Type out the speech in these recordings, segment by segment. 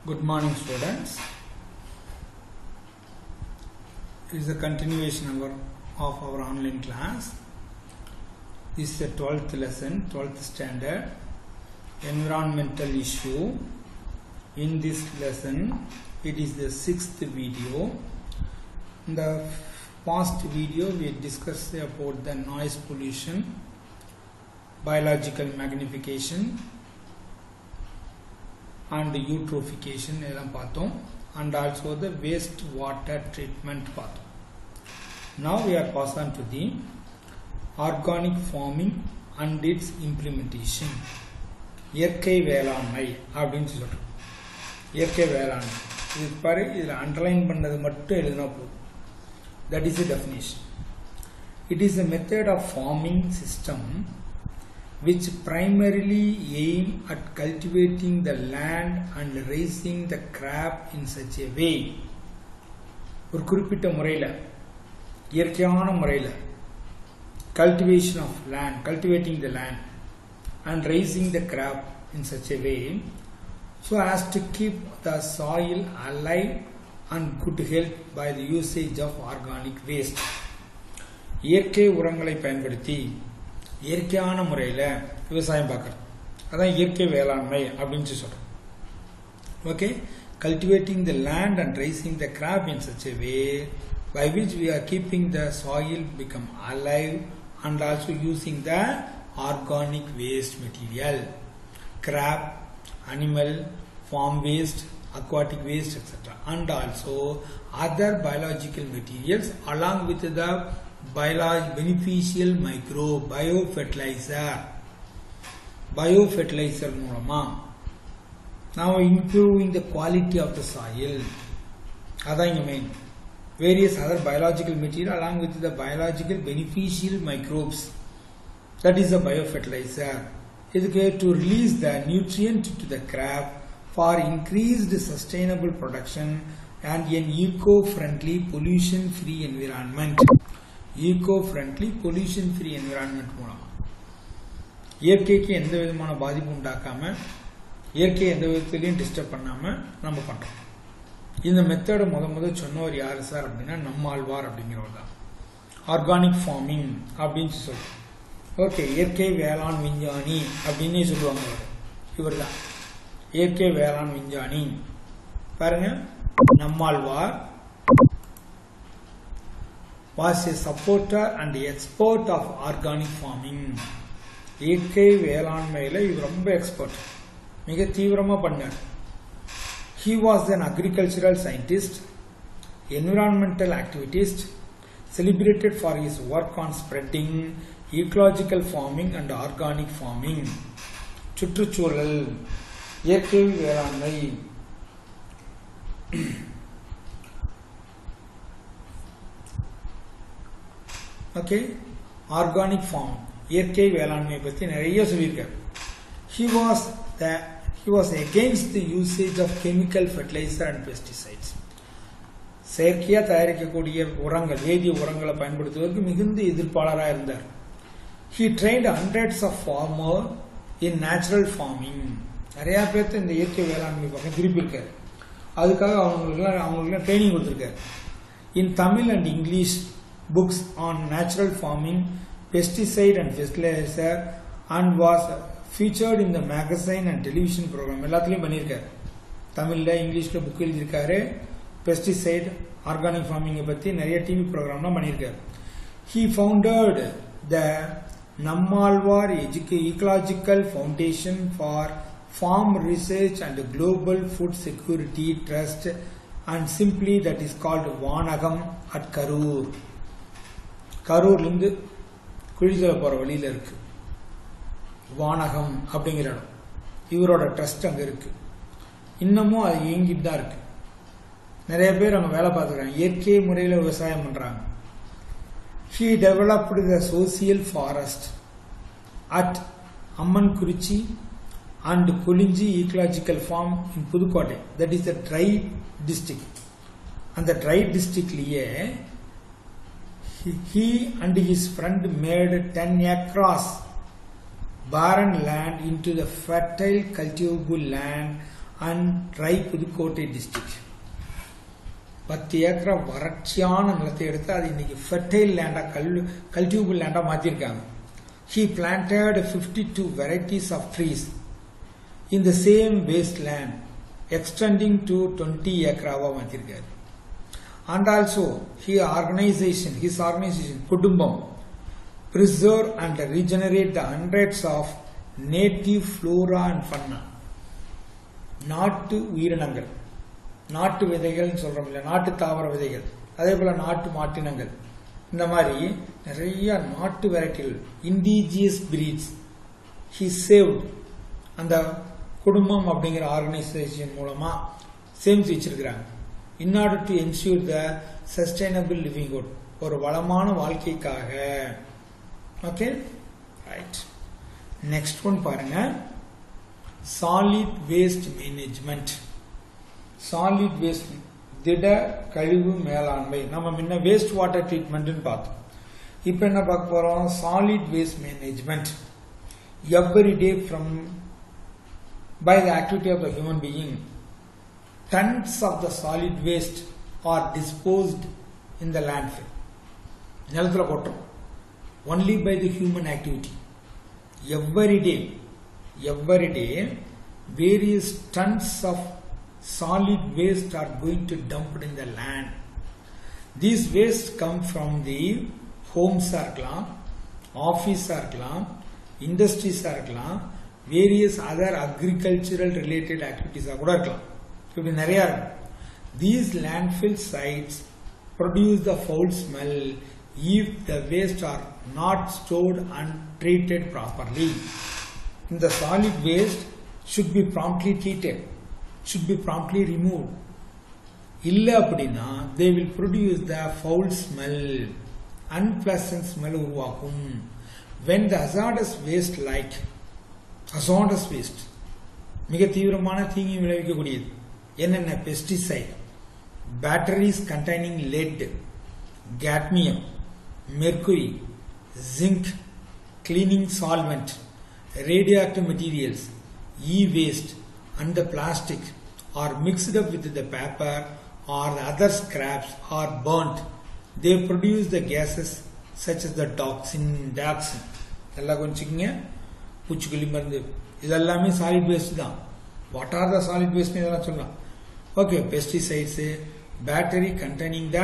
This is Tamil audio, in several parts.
Good morning, students. It is a continuation of our online class. This is the 12th lesson, 12th standard, environmental issue. In this lesson, it is the 6th video. In the past video, we discussed about the noise pollution, biological magnification, and eutrophication and also the waste water treatment. Now we are passed on to the organic farming and its implementation. இயற்கை வேளாண்மை அப்படின்னு சொல்றோம். இயற்கை வேளாண்மை இது பாரு, இதில் அண்டர்லைன் பண்ணது மட்டும் எழுதினா போதும். That is the definition. It is a method of farming system which primarily aim at cultivating the land and raising the crop in such a way. ஒரு குறிப்பிட்ட முறையில், இயற்கையான முறையில் cultivation of land, cultivating the land and raising the crop in such a way so as to keep the soil alive and good health by the usage of organic waste. இயற்கை உரங்களை பயன்படுத்தி இயற்கையான முறையில் விவசாயம் பார்க்குறது, அதான் இயற்கை வேளாண்மை அப்படின்னு சொல்கிறோம். Okay, cultivating the land and raising the crop in such a way by which we are keeping the soil become alive and also using the organic waste material, crop, animal, farm waste, aquatic waste, etc. and also other biological materials along with the beneficial microbe, biofertilizer மூலமா now improving the quality of the soil. அதான் இங்க main. Various other biological material along with the biological beneficial microbes, that is the biofertilizer. இதுக்கு to release the nutrient to the crop for increased sustainable production and an eco-friendly pollution-free environment. eco-friendly pollution-free environment மூலமா இயற்கைக்கு எந்த விதமான பாதிப்பு உண்டாக்காம, இயற்கையை எந்த விதத்திலையும் டிஸ்டர்ப் பண்ணாம நம்ம பண்றோம். இந்த மெத்தட் முத சொன்னவர் யாரு சார் அப்படின்னா நம்மாழ்வார் அப்படிங்கிறவர் தான். ஆர்கானிக் ஃபார்மிங் அப்படின்னு சொல்றோம். ஓகே, இயற்கை வேளாண் விஞ்ஞானி அப்படின்னு சொல்லுவாங்க. இவர் தான் இயற்கை வேளாண் விஞ்ஞானி. பாருங்க, Nammalvar was a supporter and expert of organic farming. இயற்கை வேளாண்மையில இவர் ரொம்ப எக்ஸ்பர்ட், மிக தீவிரமா பண்ணார். He was an agricultural scientist, environmental activist, celebrated for his work on spreading ecological farming and organic farming. சுற்றுச்சூழல், இயற்கை வேளாண்மை, ஓகே, ஆர்கானிக் ஃபார்ம், இயற்கை வேளாண்மை பற்றி நிறைய சொல்லியிருக்கார். He was against the usage of chemical fertilizer and pesticides. செயற்கையாக தயாரிக்கக்கூடிய உரங்கள், வேதிய உரங்களை பயன்படுத்துவதற்கு மிகுந்த எதிர்ப்பாளராக இருந்தார். He trained hundreds of farmers in natural farming. நிறைய பேர்த்து இந்த இயற்கை வேளாண்மை பக்கம் திருப்பியிருக்காரு. அதுக்காக அவங்களுக்குலாம் ட்ரைனிங் கொடுத்துருக்காரு. In Tamil and English books on natural farming, pesticide and fertilizer, and was featured in the magazine and television program. எல்லாத்துலயும் பண்ணியிருக்காரு. தமிழ்ல, இங்கிலீஷ்ல புக் எழுதியிருக்காரு. பெஸ்டிசைட், ஆர்கானிக் ஃபார்மிங் பத்தி நிறைய டிவி ப்ரோக்ராம்லாம் பண்ணியிருக்காரு. He founded the Nammalwar Ecological Foundation for Farm Research and Global Food Security Trust, and simply that is called Vanagam at Karur. கரூர்லேருந்து குழித்தலை போகிற வழியில் இருக்கு வானகம் அப்படிங்கிற இடம். இவரோட ட்ரஸ்ட் அங்கே இருக்கு. இன்னமும் அது இயங்கிட்டு தான் இருக்கு. நிறைய பேர் அங்கே வேலை பார்த்துக்கிறாங்க, இயற்கை முறையில் விவசாயம் பண்ணுறாங்க. He developed the social forest at Ammankurichi and Kolinji ecological farm in Pudukkottai, that is the dry district. அந்த dry districtலயே he and his friend made 10 acres barren land into the fertile cultivable land and Rai Pudukottai district. 10 ஏக்கரா வறட்சியான நிலத்தை எடுத்து அது இன்னைக்கு fertile லேண்டா cultivable லேண்டா மாத்திருக்காங்க. He planted 52 varieties of trees in the same wasteland, extending to 20 ஏக்கராவா மாத்திருக்காரு. And also his organization Kudumbam preserve and regenerate the hundreds of native flora and fauna. நாட்டு உயிரினங்கள், நாட்டு விதைகள் சொல்றோம் இல்ல, நாட்டு தாவர விதைகள், அதே போல நாட்டு மாட்டினங்கள், இந்த மாதிரி நிறைய நாட்டு வெரைட்டிகள், இண்டிஜியஸ் பிரீட்ஸ் he saved. அந்த குடும்பம் அப்படிங்கிற ஆர்கனைசேஷன் மூலமா சேமிச்சு வச்சிருக்கிறாங்க. in order to ensure the sustainable livelihood, ஒரு வளமான வாழ்க்கைக்காக. Okay, right. நெக்ஸ்ட் ஒன் பாருங்க, solid waste management. Solid waste திட கழிவு மேலாண்மை. நம்ம முன்ன வேஸ்ட் வாட்டர் ட்ரீட்மெண்ட் பார்த்தோம். இப்ப என்ன பார்க்க போறோம்? Solid waste management. Every day from by the activity of the human being, tons of the solid waste are disposed in the landfill. நிலத்துல கொட்டுறோம். Only by the human activity. Every day, various tons of solid waste are going to dumped in the land. These waste come from the homes இருக்கலாம், ஆபீஸ் இருக்கலாம், industries இருக்கலாம், various other agricultural related activities கூட இருக்கலாம். இப்படி நிறைய இருக்கும். These landfill sites produce the foul smell if the waste are not stored and treated properly. The solid waste should be promptly treated, should be promptly removed. இல்ல அப்படின்னா they will produce the foul smell, unpleasant smell உருவாக்கும். When the hazardous waste மிக தீவிரமான தீங்கி விளைவிக்கக்கூடியது என்னென்ன? Pesticide, batteries containing lead, cadmium, mercury, zinc, cleaning solvent, radioactive materials, e-waste and the plastic are mixed up with the paper or the other scraps or burnt. They produce the gases such as the dioxin. எல்லாம் கொஞ்சிங்க, பூச்சிக்கொல்லி மருந்து, இதெல்லாமே சாலிட் வேஸ்ட் தான். What are the solid waste இதெல்லாம் சொல்லலாம். ஓகே, பெஸ்டிசைட்ஸ், பேட்டரி கண்டெய்னிங் த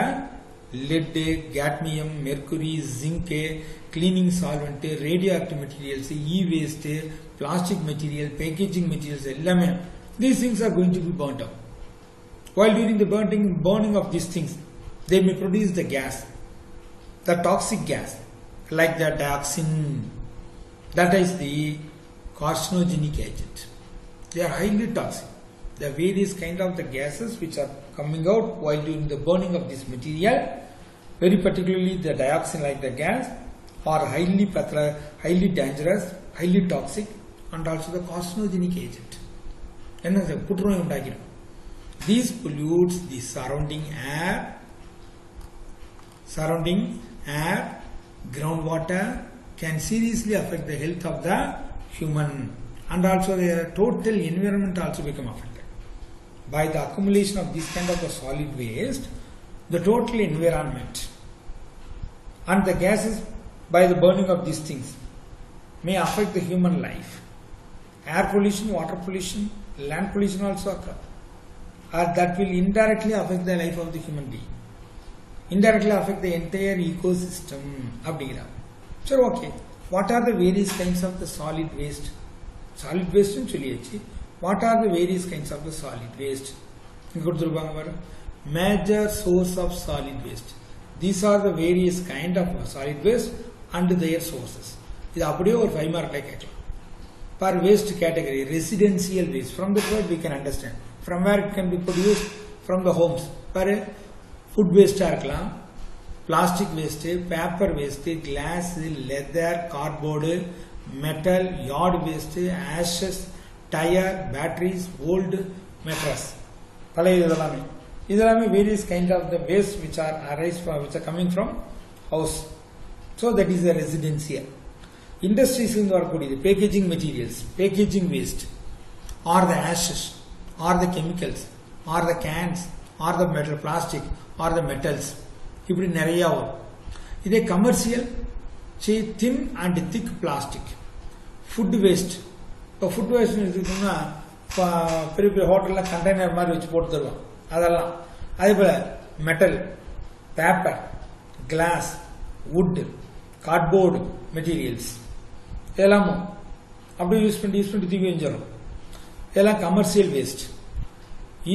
let, cadmium, mercury, zinc, cleaning solvent, radio active materials, e-waste, plastic material, packaging materials, எல்லாமே. These things are going to be burnt out. While during the burning of these things, they may produce the gas, the toxic gas, like the dioxin. That is the carcinogenic agent. They are highly toxic. The various kind of the gases which are coming out while doing the burning of this material, very particularly the dioxin like the gas, are highly dangerous, highly toxic, and also the carcinogenic agent. These pollutes the surrounding air, groundwater, can seriously affect the health of the human, and also the total environment also become affected. By the accumulation of this kind of the solid waste, the total environment and the gases by the burning of these things may affect the human life. Air pollution, water pollution, land pollution also occur, that will indirectly affect the life of the human being, indirectly affect the entire ecosystem. So, okay, what are the various kinds of the solid waste? Solid waste in சொல்லியாச்சு. What are the various kinds of the solid waste? Major source of solid waste. These are the various kind of solid waste and their sources. இது அப்படியே ஒரு 5 mark கேட்கலாம். Per waste category, residential waste. From the word we can understand. From where it can be produced? From the homes. Per food waste இருக்கலாம், plastic waste, paper waste, glass, leather, cardboard, metal, yard waste, ashes, tire, batteries, old mattress. இதெல்லாமே various kind of the waste which are coming from house. So that is the residential. Industries in the packaging materials, packaging waste, or the ashes, or the chemicals or the cans or the metal plastic or the metals. இப்படி நிறைய வரும். இதே commercial thin and thick plastic. Food waste. இப்போ ஃபுட் வேஸ்ட் எடுத்துக்கிட்டோம்னா பெரிய பெரிய ஹோட்டலில் கண்டெய்னர் மாதிரி வச்சு போட்டு தருவோம். அதெல்லாம் அதே போல் metal, paper, glass, wood, cardboard materials இதெல்லாமும் அப்படியே யூஸ் பண்ணி தூக்கி வச்சிடும். இதெல்லாம் commercial waste.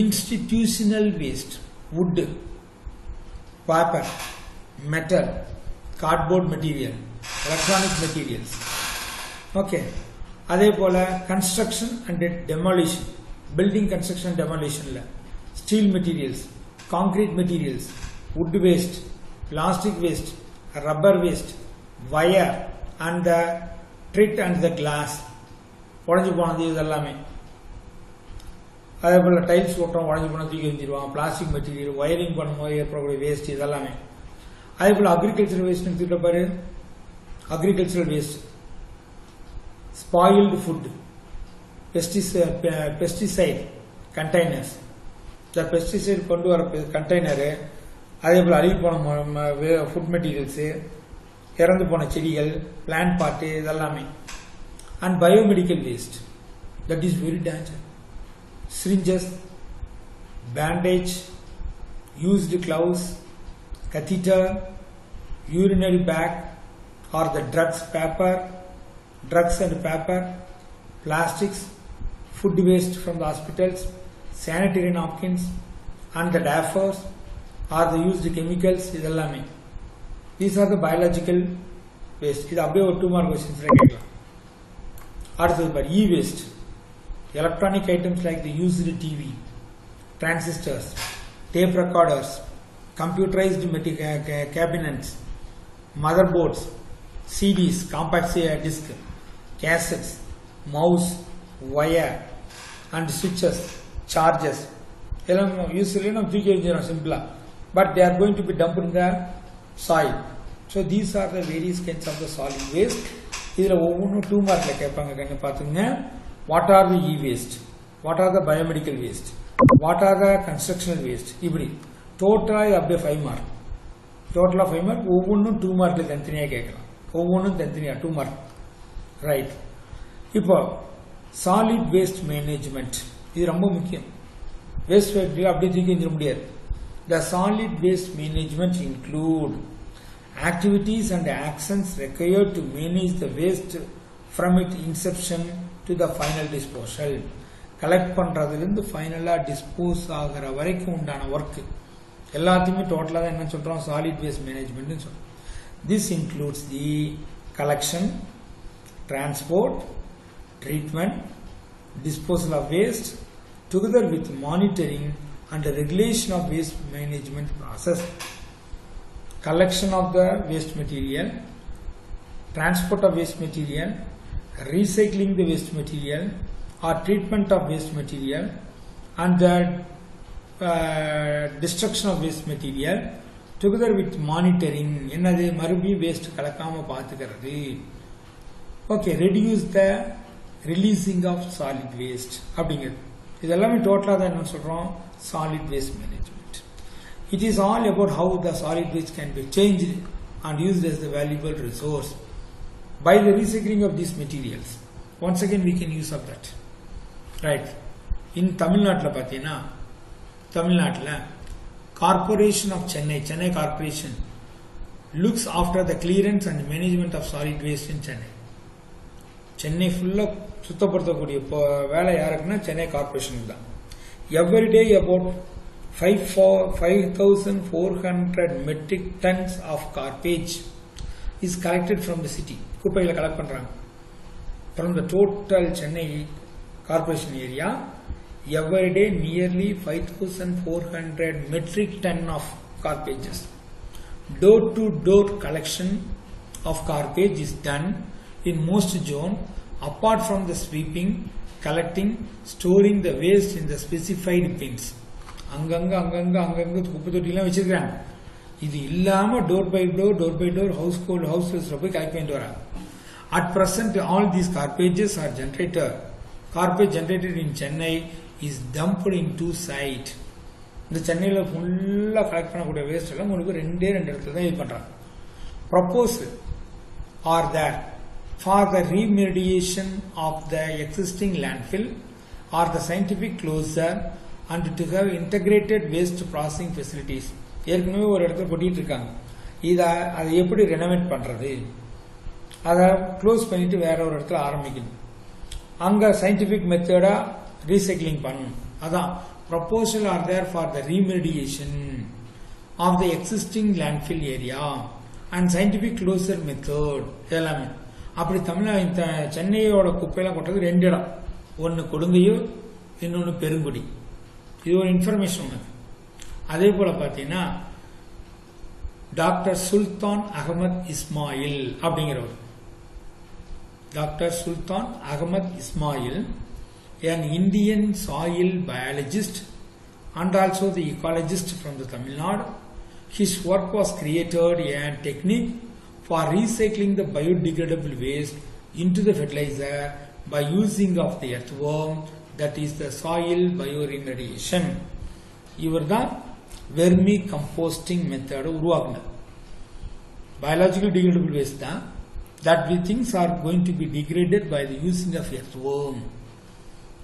Institutional waste wood, paper, metal, cardboard material, electronic materials. Okay. அதே போல construction and demolition, building construction டெமாலிஷன்ல steel materials, concrete materials, wood waste, plastic waste, rubber waste, wire and the treat and the glass உடஞ்சி போனது இதெல்லாமே. அதே போல் டைல்ஸ் ஓட்டுறோம், உடஞ்சி போன தூக்கி வச்சிருவாங்க. பிளாஸ்டிக் மெட்டீரியல், ஒயரிங் பண்ணும்போது ஏற்படக்கூடிய வேஸ்ட் இதெல்லாமே. அதே போல் அக்ரிகல்ச்சரல் வேஸ்ட் எடுத்துக்கிட்ட பாரு, agricultural waste, spoiled food, pesticide containers, இந்த பெஸ்டிசைட் கொண்டு வர கண்டெய்னரு, அதே போல் அழுகி போன ஃபுட் மெட்டீரியல்ஸு, இறந்து போன செடிகள், பிளான்ட் பார்ட்டு இதெல்லாமே. And biomedical waste, that is very danger. syringes, bandage, used gloves, catheter, urinary bag or the drugs and paper, plastics, food waste from the hospitals, sanitary napkins and the diapers or the used chemicals இதெல்லாமே. These are the biological waste. இது அப்படியே ஒரு 2 mark questions கேட்கலாம். அடுத்தது பாரு, e-waste. Electronic items like the used TV, transistors, tape recorders, computerized cabinets, motherboards, CDs, compact disc, cassettes, mouse, wire and switches, chargers. Usually simple, but they are going to be dumped in the soil. So these are the various kinds of the solid waste. இதில் ஒவ்வொன்றும் 2 mark கேட்பாங்க. கண்ணு பார்த்துங்க. What are the e-waste? What are the biomedical waste? What are the constructional waste? இப்படி டோட்டலாக அப்படியே 5 mark. டோட்டலாக 5 mark. ஒவ்வொன்றும் 2 markல தனித்தனியாக கேட்கலாம். ஒவ்வொன்றும் தனித்தனியாக 2 mark. ரைட். இப்போ சாலிட் வேஸ்ட் மேனேஜ்மெண்ட் இது ரொம்ப முக்கியம். வேஸ்ட் அப்படியே தூக்கி வச்சிட முடியாது. The solid waste management include activities and actions required to manage the waste from its inception to the final disposal. Collect பண்றதுலேருந்து ஃபைனலாக டிஸ்போஸ் ஆகிற வரைக்கும் உண்டான ஒர்க் எல்லாத்தையுமே டோட்டலாக தான் என்ன சொல்கிறோம், சாலிட் வேஸ்ட் மேனேஜ்மெண்ட்னு சொல்கிறோம். This includes the collection, transport, treatment, disposal of waste together with monitoring and the regulation of waste management process. Collection of the waste material, transport of waste material, recycling the waste material or treatment of waste material and the destruction of waste material together with monitoring. என்னது மறுபடியும் waste கலக்காம பார்த்துக்கிறது. Okay, reduce the releasing of solid waste அப்படிங்கிறது. இதெல்லாமே டோட்டலாக தான் என்ன சொல்கிறோம், solid waste management. It is all about how the solid waste can be changed and used as the valuable resource by the recycling of these materials. Once again we can use of that. Right. In Tamil Nadu பார்த்தீங்கன்னா, தமிழ்நாட்டில் Corporation of Chennai Corporation looks after the clearance and management of solid waste in Chennai. Chennai ஃபுல்லாக சுத்தப்படுத்தக்கூடிய வேலை யாருக்குன்னா சென்னை கார்பரேஷனுக்கு தான். Every day about 5,400 metric tons of garbage is collected from the city. குப்பைகளை கலெக்ட் பண்றாங்க. From the total Chennai corporation area, every day nearly 5,400 metric ton of garbages. Door-to-door collection of garbage is done in most zone. Apart from the sweeping, collecting, storing the waste in the specified bins. அங்கங்க குப்பை தொட்டிலாம் வச்சிருக்காங்க. இது இல்லாம டோர் பை டோர் ஹவுஸ்ல போய் கலெக்ட் பண்ணிட்டு வராங்க. At present all these garbages are garbage generated in Chennai is dumped into site. இந்த சென்னையில் ஃபுல்லாக கலெக்ட் பண்ணக்கூடிய வேஸ்ட் எல்லாம் உங்களுக்கு ரெண்டே இடத்துல தான் இது பண்ணுறாங்க. Proposal are there for the remediation of the existing landfill or the scientific closure and to have integrated waste processing facilities. ஏற்கனவே ஒரு இடத்துல கொட்டிட்டு இருக்காங்க, அதை எப்படி ரெனோவேட் பண்றது, அதை க்ளோஸ் பண்ணிட்டு வேற ஒரு இடத்துல ஆரம்பிக்கணும், அங்க சயின்டிபிக் மெத்தடா ரீசைக்ளிங் பண்ணணும். அதான் proposal are there for the remediation of the existing landfill area and scientific closure method. எல்லாமே அப்படி தமிழ்நாடு சென்னையோட குப்பையெல்லாம் கொட்டது ரெண்டு இடம், ஒன்று கொடுங்கையூர், இன்னொன்று பெருங்குடி. இது ஒரு இன்ஃபர்மேஷன் உனக்கு. அதே போல பார்த்தீங்கன்னா டாக்டர் சுல்தான் அகமது இஸ்மாயில் அப்படிங்கிறவர், doctor Sultan Ahmed Ismail, an Indian soil biologist and also the ecologist from the Tamil Nadu. His work was created a technique for recycling the biodegradable waste into the fertilizer by using of the earthworm, that is the soil bioremediation. இவர்தான் வெர்மி கம்போஸ்டிங் மெத்தட் உருவாக்குனார். biological degradable waste தான், that we things are going to be degraded by the using of earthworm,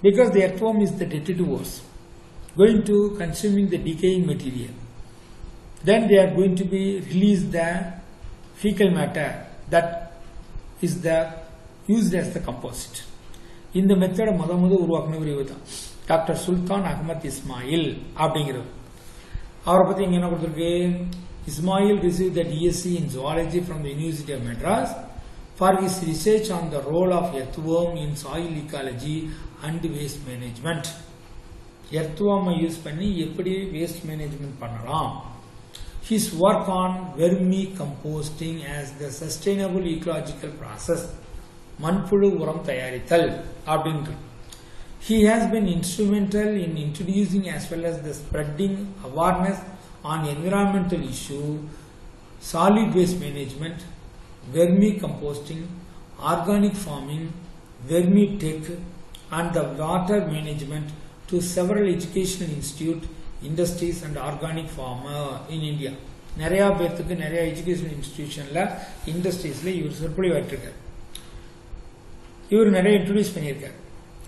because the earthworm is the detritivores going to consuming the decaying material. Then they are going to be release the fecal matter that is the used as the compost. இந்த மெத்தடை முத உருவாக்குனவர் இவர் தான், டாக்டர் சுல்தான் அகமது இஸ்மாயில் அப்படிங்கிறவர். அவரை பத்தி இங்க என்ன கொடுத்திருக்கு, Ismail received the DSc in zoology from the University of Madras for his research on the role of earthworm in soil ecology and waste management. earthworm use பண்ணி எப்படி waste management பண்ணலாம். His work on vermi composting as the sustainable ecological process, மண்புழு உரம் தயாரித்தல் அப்படின்ட்டு. He has been instrumental in introducing as well as the spreading awareness on environmental issue, solid waste management, vermi composting, organic farming, vermi tech and the water management to several educational institutes, industries and organic farmer in India. நிறைய பேருக்கு நிறைய எஜுகேஷனல் இன்ஸ்டிடியூஷன்ல இண்டஸ்ட்ரீஸ்ல இவர் சொற்பொழிவாற்றிருக்கார். இவர் நிறைய இன்ட்ரோடியூஸ் பண்ணியிருக்கார்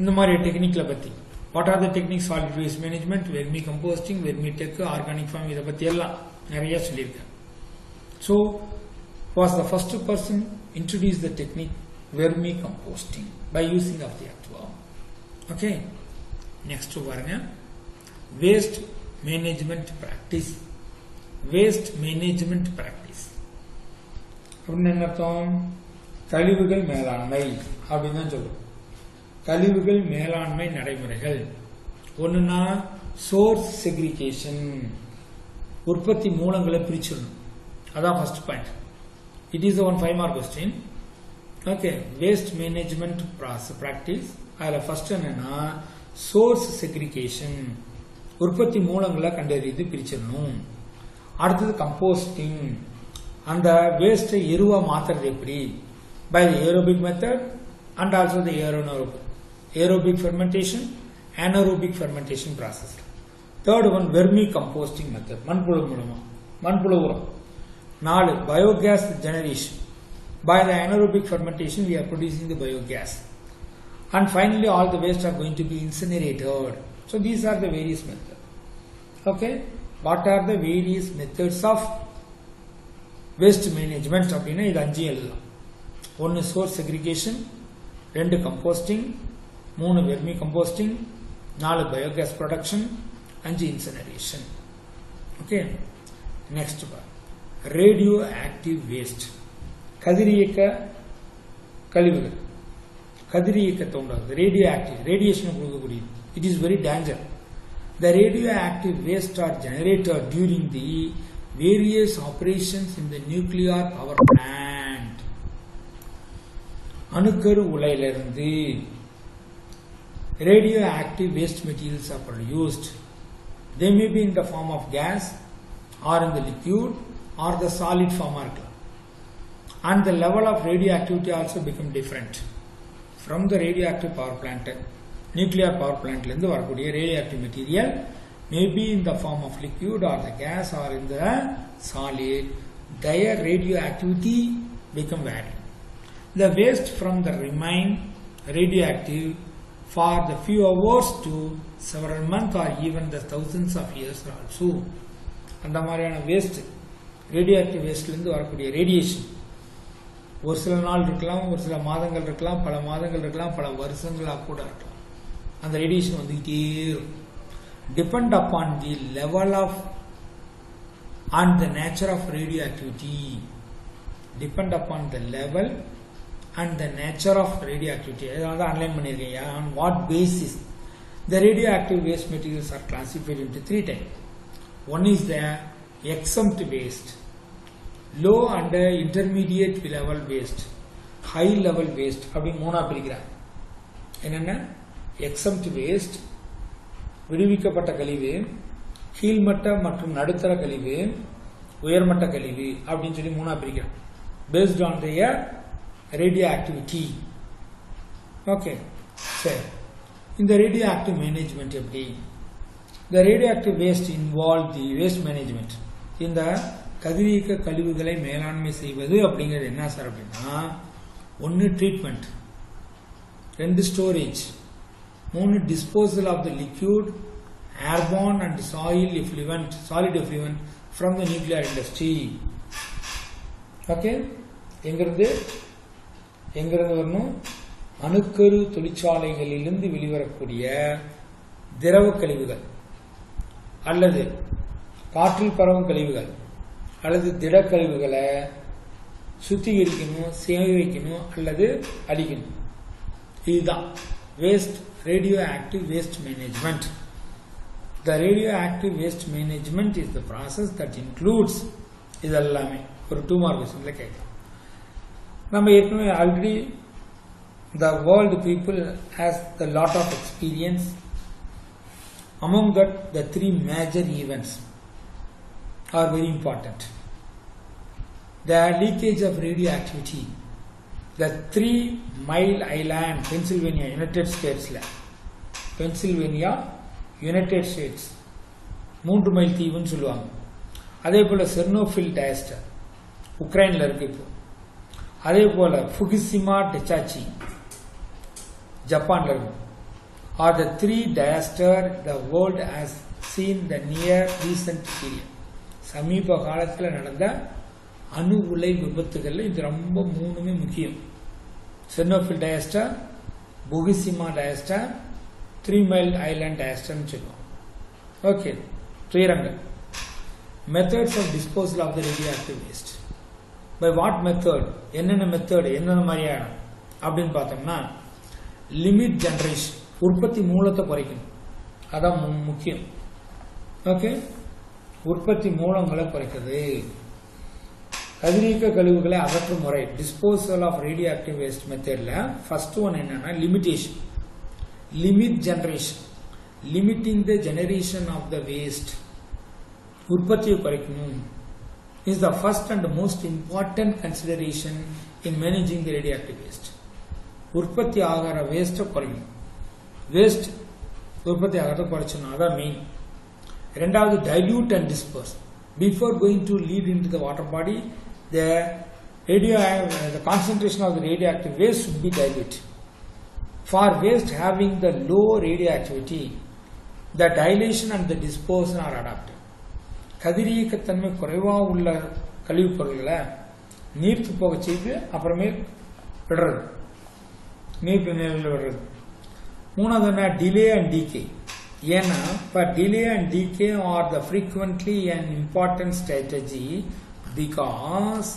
இந்த மாதிரி டெக்னிக்ல பத்தி. What are the techniques, solid waste management, vermicomposting, vermitech, organic farm, இதை பத்தி எல்லாம் நிறைய சொல்லியிருக்கார். So was the first person introduce the technique vermicomposting by using of the earthworm. Okay, next பாருங்க, waste management practice. Waste management practice அப்படின்னு என்ன அர்த்தம், கழிவுகள் மேலாண்மை அப்படின்னு தான் சொல்லுவோம். கழிவுகள் மேலாண்மை நடைமுறைகள் ஒண்ணுன்னா சோர்ஸ் செக்ரிகேஷன், உற்பத்தி மூலங்களை பிரிச்சிடணும். அதான் first point. It is one 5 mark question. Okay, waste management practice. அதுல ஃபர்ஸ்ட் என்னன்னா சோர்ஸ் செக்ரிகேஷன், உற்பத்தி மூலங்களை கண்டறிந்து பிரிச்சிடணும். அடுத்தது கம்போஸ்டிங், அந்த வேஸ்டை எருவா மாத்துறது எப்படி, by the aerobic method and also the aerobic fermentation, anaerobic fermentation process. Third one, vermi composting method, மண்புழு மூலமா மண்புழு உரம். 4, biogas generation. By the anaerobic fermentation we are producing the biogas. And finally all the waste are going to be incinerated. So these are the various methods. Okay, what are the various methods of waste management அப்படின்னா இது 5 எழுதலாம். 1 source segregation, 2 composting, 3 vermi composting, 4 biogas production, 5 incineration. Okay, next one, radioactive waste. கதிரியக்க கழிவுகள், கதிரியக்கத்தை உண்டாகுது, radioactive, radiation கொடுக்கக்கூடியது. It is very dangerous. The radioactive waste are generated during the various operations in the nuclear power plant. அணுக்கரு உலையிலிருந்து radioactive waste materials are produced. They may be in the form of gas or in the liquid or the solid form. And the level of radioactivity also become different from the radioactive power plant. Nuclear power பிளான்ட்லேருந்து வரக்கூடிய radioactive material maybe in the form of liquid or the gas or in the solid their radioactivity become varied. The waste from the remain radioactive for the few hours to several months or even the thousands of years also. அந்த மாதிரியான வேஸ்ட் ரேடியோ ஆக்டிவ் வேஸ்ட்லேருந்து வரக்கூடிய ரேடியேஷன் ஒரு சில நாள் இருக்கலாம், ஒரு சில மாதங்கள் இருக்கலாம், பல மாதங்கள் இருக்கலாம், பல வருஷங்களாக கூட இருக்கலாம். அந்த ரேடியேஷன் வந்துகிட்டே இருக்கும். Depend upon the level of and the nature of radioactivity. Depend upon the level and the nature of radioactivity. On what basis the radioactive waste materials are classified into 3 types. One is the exempt waste, low and intermediate level waste, high level waste. அப்படி மூணா பிரிக்கிறாங்க. என்னென்ன? exempt waste, விடுவிக்கப்பட்ட கழிவு, கீழ்மட்ட மற்றும் நடுத்தர கழிவு, உயர்மட்ட கழிவு அப்படின்னு சொல்லி மூணா பிரிக்கிறோம். Based on their radio activity. Okay, சரி. இந்த ரேடியோ ஆக்டிவ் மேனேஜ்மெண்ட் எப்படி? இந்த ரேடியோ ஆக்டிவ் வேஸ்ட் இன்வால்வ் தி வேஸ்ட் மேனேஜ்மெண்ட். இந்த கதிரியக்க கழிவுகளை மேலாண்மை செய்வது அப்படிங்கிறது என்ன சார் அப்படின்னா, 1 treatment, 2 storage, 3 disposal of the liquid, airborne and solid effluent from the nuclear industry. Okay, எங்கிருந்து வரணும்? அணுக்கரு தொழிற்சாலைகளிலிருந்து வெளிவரக்கூடிய திரவ கழிவுகள் அல்லது காற்றில் பரவும் கழிவுகள் அல்லது திட கழிவுகளை சுத்திகரிக்கணும், சேமிக்கணும் அல்லது அழிக்கணும். இதுதான் waste, radio active waste management. The radioactive waste management is the process that includes இதெல்லாமே. ஒரு 2 மார்க் கொஸ்டின்ல கேட்கலாம். நம்ம ஏற்கனவே already the world people has a lot of experience. Among that, the 3 major events are very important. The leakage of radioactivity, the 3 Mile Island, Pennsylvania, United States, United States 3 mile தீவுன்னு சொல்லுவாங்க. அதே போல செர்னோபில் டயஸ்டர் உக்ரைன்ல இருக்கு இப்போ. அதே போல ஃபுகுஷிமா டெச்சாச்சி ஜப்பான்ல இருக்கு. R the 3 diester the world has scene the near recent period. சமீப காலத்தில் நடந்த அணு உலை விபத்துகள்ல இது ரொம்ப 3மே முக்கியம். Chernobyl disaster, Fukushima disaster, 3 Mile Island disaster சொல்லுவோம். ஓகே, துயரங்கள். Methods of disposal of the radioactive waste. By what method, என்னென்ன மெத்தட், என்னென்ன மாதிரியான அப்படின்னு பார்த்தோம்னா, லிமிட் ஜெனரேஷன், உற்பத்தி மூலத்தை குறைக்கணும். அதான் முக்கியம். ஓகே, உற்பத்தி மூலங்களை குறைக்கிறது. கதிரியக்க கழிவுகளை அகற்றும் முறை, டிஸ்போசல் ஆஃப் ரேடியோஆக்டிவ் வேஸ்ட் மெத்தட்ல ஃபர்ஸ்ட் ஒன் என்னன்னா limitation. limit generation, limiting the generation of the waste, உற்பத்தியை குறைக்கணும் is the first and most important consideration in managing the radioactive waste. உற்பத்தி ஆகிற வேஸ்ட்டை குறைக்கணும். வேஸ்ட் உற்பத்தி ஆகிறத குறைச்சணும், அதான் மெயின். ரெண்டாவது, dilute and disperse. Before going to lead into the water body, the concentration of the radioactive waste should be diluted. For waste having the low radioactivity, the dilation and the dispersion are adapted. கதிரியக்கத்தன்மை குறைவாக உள்ள கழிவுப் பொருள்களை நீர்த்து போக செய்து அப்புறமே விடுறது, நீர்த்து நிலையில் விடுறது. மூணாவது என்ன? Delay and decay. ஏன்னா இப்போ delay and decay R the frequently an important strategy because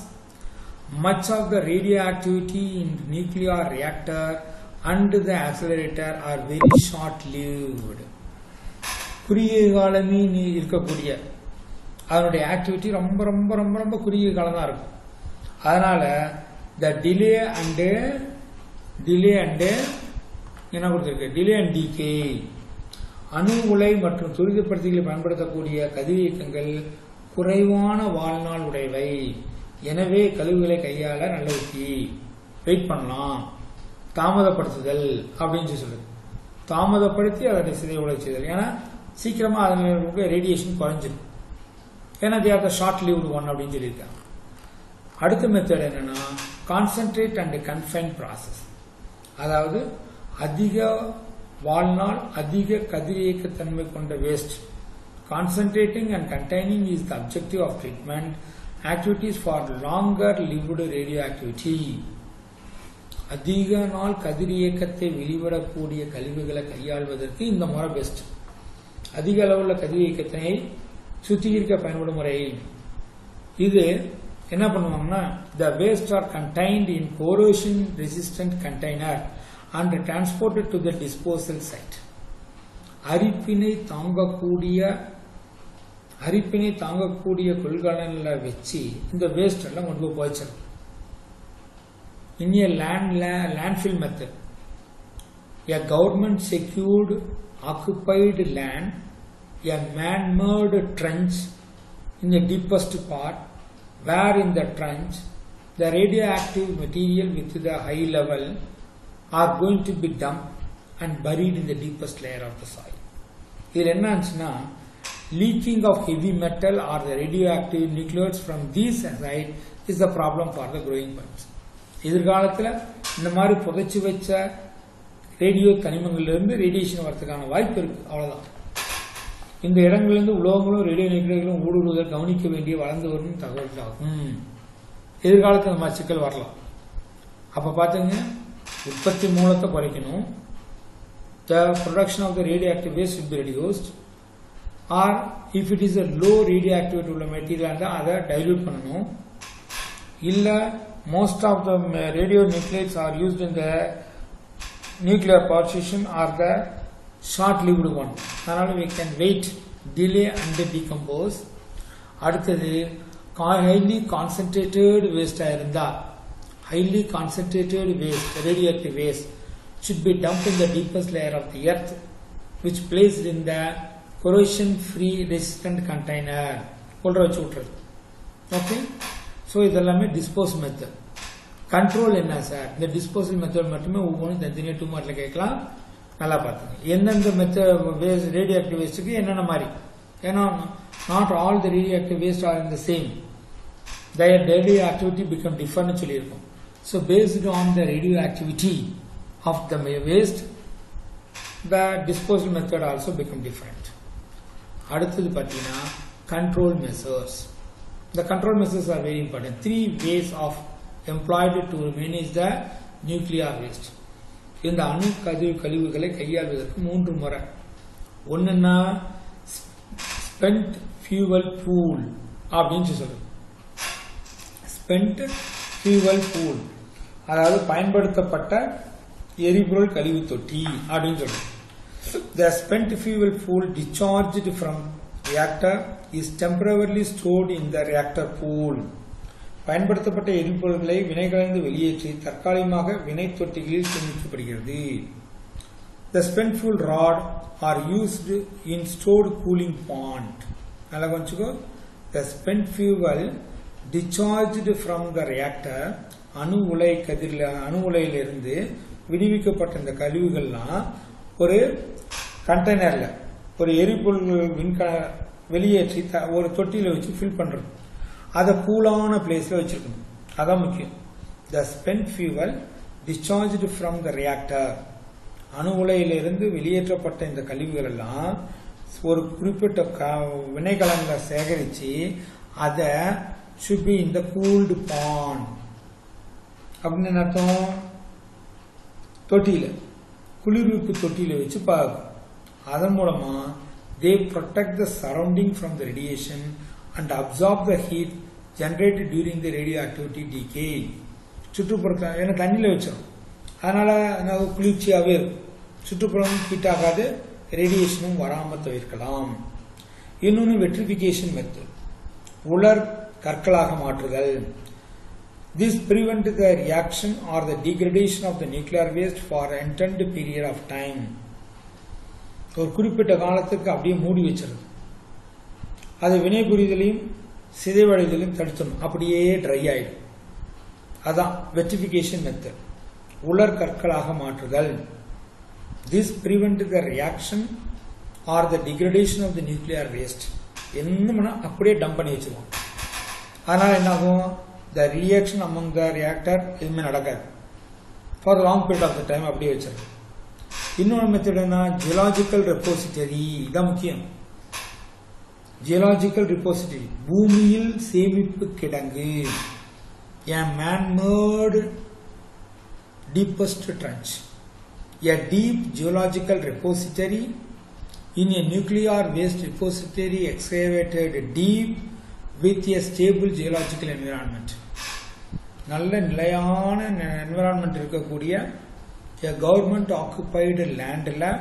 much of the radioactivity in nuclear reactor and the accelerator are very short lived. குறுகிய காலமே இருக்கக்கூடிய அதனுடைய ஆக்டிவிட்டி ரொம்ப ரொம்ப ரொம்ப ரொம்ப குறுகிய காலம் தான் இருக்கும். அதனால the delay and என்ன கொடுத்திருக்கு, டிலே அண்ட் டீகே. அணு உலை மற்றும் துரிதப்படுத்திகளை பயன்படுத்தக்கூடிய கதிரியக்கங்கள் குறைவான வாழ்நாள் உடையவை. எனவே கழிவுகளை கையாள நல்ல உத்தி, வெயிட் பண்ணலாம், தாமதப்படுத்துதல் அப்படின்னு சொல்லுது. தாமதப்படுத்தி அதனை சிதைவுடைய செய்தல். ஏன்னா சீக்கிரமா அதனுடைய ரேடியேஷன் குறைஞ்சிடும். ஏன்னா they are the short lived one அப்படின்னு சொல்லியிருக்காங்க. அடுத்த மெத்தட் என்னன்னா கான்சென்ட்ரேட் அண்ட் கன்ஃபைன் ப்ராசஸ். அதாவது அதிக வாழ்நாள் அதிக கதிரியக்கத்தன்மை கொண்ட waste. Concentrating and containing is the objective of treatment activities for longer lived radioactivity. அதிக நாள் கதிரியக்கத்தை வெளிவிடக்கூடிய கழிவுகளை கையாள்வதற்கு இந்த முறை பெஸ்ட். அதிக அளவுள்ள கதிரியக்கத்தை சுத்திகரிக்க பயன்படும் முறை இது. என்ன பண்ணுவாங்கன்னா the waste are contained in corrosion resistant container and transported to the disposal site. அரிப்பினை தாங்கக்கூடிய கொள்கலன்ல வச்சு இந்த வேஸ்ட் எல்லாம் கொண்டு போய் போயிச்சிடும். In a landfill method, a government secured occupied land, a man-made trench in the deepest part, where in the trench the radioactive material with the high level are going to be dumped and buried in the deepest layer of the soil. இதில் என்ன ஆச்சுன்னா leaking of heavy metal or the radioactive nuclides from these site is the problem for the growing plants. எதிர்காலத்தில் இந்த மாதிரி புதைச்சி வச்ச ரேடியோ தனிமங்களிலிருந்து ரேடியேஷன் வரதுக்கான வாய்ப்பு இருக்கு. அவ்வளவுதான். இந்த இடங்களிலிருந்து உலோகங்களும் ரேடியோ நியூக்ளியர்களும் ஊடுருவதை கவனிக்க வேண்டிய வளர்ந்து வரும் தகவல் ஆகும். எதிர்காலத்தில் இந்த மாதிரி சிக்கல் வரலாம். அப்ப பாத்துங்க, உற்பத்தி மூலத்தை குறைக்கணும். The production of the radioactive waste will be reduced, or if it is a low radioactivity உள்ள மெட்டீரியல் அதை டைல்யூட் பண்ணணும். இல்ல most of the radionuclides are used in the nuclear power station or the short-lived one. அதனால we can wait, delay and decompose. அடுத்தது highly concentrated waste இருந்தா highly concentrated waste, radioactive waste should be dumped in the deepest layer of the earth, which placed in the corrosion-free resistant container. கொள்ற வச்சு விட்டுறது. ஓகே. ஸோ இதெல்லாமே டிஸ்போசல் மெத்தட். கண்ட்ரோல் என்ன சார்? இந்த டிஸ்போசல் மெத்தட் மட்டுமே ஒவ்வொன்றும் தனித்தனியாக 2 மார்க்ல கேட்கலாம். நல்லா பார்த்துங்க. எந்தெந்த மெத்தட் ரேடியோ ஆக்டிவ் வேஸ்ட்டுக்கு என்னென்ன மாதிரி. ஏன்னா not all the radioactive waste are in the same. their daily activity become different சொல்லியிருக்கோம். So based on the radioactivity of the waste, the disposal method also become different. அடுத்தது பார்த்தீங்கன்னா control measures. The control measures are very important. 3 ways of employed to manage the nuclear waste. இந்த அணு கழிவுகளை கையாள்வதற்கு 3 முறை. ஒன்னுன்னா spent fuel pool அப்படின்னு சொல்லுது. spent fuel pool அதாவது பயன்படுத்தப்பட்ட எரிபொருள் கழிவு தொட்டி அப்படின்னு சொல்றோம். The spent fuel pool discharged from reactor is temporarily stored in the reactor pool. பயன்படுத்தப்பட்ட எரிபொருள்களை வினைகலந்து வெளியேற்றி தற்காலிகமாக வினை தொட்டிகளில் சேமிக்கப்படுகிறது. The spent fuel rod are used in stored cooling pond. நல்லா கொஞ்சம் the spent fuel discharged from the reactor அணு உலையிலிருந்து விடுவிக்கப்பட்ட இந்த கழிவுகள்லாம் ஒரு கண்டெய்னர்ல ஒரு எரிபொருள் வெளியேற்றி ஒரு தொட்டியில வச்சு ஃபில் பண்றது. அதை கூலான பிளேஸ்ல வச்சிருக்கணும். அதான் முக்கியம். The spent fuel discharged from the reactor அணு உலையிலிருந்து வெளியேற்றப்பட்ட இந்த கழிவுகள் எல்லாம் ஒரு குறிப்பிட்ட வினைகலன்ல சேகரிச்சு அதை should be in the cooled pond. அப்படின்னு அர்த்தம் தொட்டியில குளிர்விப்பு தொட்டியில வச்சு பார்க்கும். அதன் மூலமா they protect the surrounding from the radiation and absorb the heat generated during the radioactivity decay. சுற்றுப்புறத்தை ஏன்னா தண்ணியில வச்சிடும், அதனால குளிர்ச்சியாவே இருக்கும். சுற்றுப்புறம் ஹீட் ஆகாது, ரேடியேஷனும் வராம தவிர்க்கலாம். இன்னொன்று வெட்ரிஃபிகேஷன் மெத்தட், உலர் கற்களாக மாற்றுதல். This prevents the reaction or the degradation of the nuclear waste for an intended period of time. ஒரு குறிப்பிட்ட காலத்துக்கு அப்படியே மூடி வச்சிருது. அது வினை புரிதலையும் சிதைவடைதலையும் தடுத்துடும், அப்படியே ட்ரை ஆயிடும். அதான் வெட்ரிஃபிகேஷன் மெத்தட், உலர் கற்களாக மாற்றுதல். This prevents the reaction or the degradation of the nuclear waste. என்னன்னா அப்படியே டம்ப் பண்ணி வச்சிருவோம். அதனால என்ன ஆகும்? The reaction among the reactor எதுவுமே நடக்காது. For a long period of the time அப்படியே வச்சிருக்கோம். இன்னொரு மெத்தட் என்ன? Geological repository. இதான் முக்கியம். ஜியோலாஜிக்கல் ரெப்போசிட்டரி பூமியில் சேமிப்பு கிடங்கு. A man-made deepest trench. A deep geological repository in a nuclear waste repository excavated deep with a stable geological environment. நல்ல நிலையான என்விரான்மெண்ட் இருக்கக்கூடிய a government occupied land la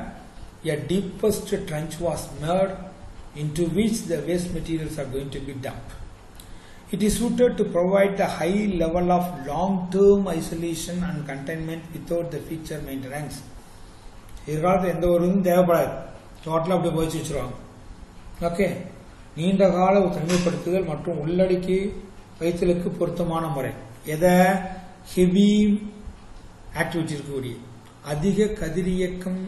a deepest trench was made into which the waste materials are going to be dumped. It is suited to provide the high level of long-term isolation and containment without the future maintenance. இதனால எந்த ஒரு தேவைப்படாது. டோட்டலாக அப்படி போயிச்சு வச்சுருவாங்க. ஓகே, நீண்ட கால தனிமைப்படுத்துதல் மற்றும் உள்ளடக்கி வைத்தலுக்கு பொருத்தமான முறை. எதை? ஹெவி ஆக்டிவிட்டி இருக்கக்கூடிய அதிக கதிரியக்கம்